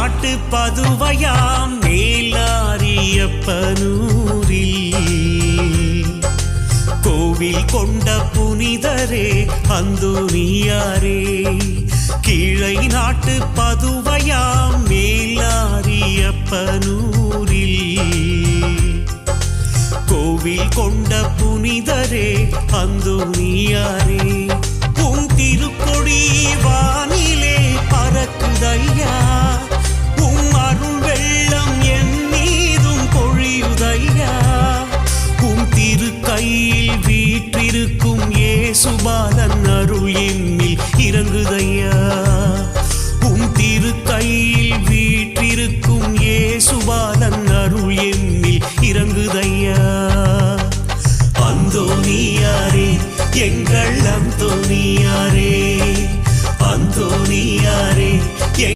நாட்டு பதுவையாம் மேலாரியப்பனூரில் கோவில் கொண்ட புனிதரே அந்தோனியாரே. கீழை நாட்டு பதுவையாம் மேலாரியப்பனூரில் கோவில் கொண்ட புனிதரே அந்தோனியாரே. உன் திருக்கொடி வானிலே பறக்குதையா, உம் அருள் வெள்ளம் என் மீதும் பொழியுதையா. உம் திருக்கையில் வீற்றிருக்கும் இயேசுபாலன் அருள் என்னில் இறங்குதையா. உம் திருக்கையில் வீற்றிருக்கும்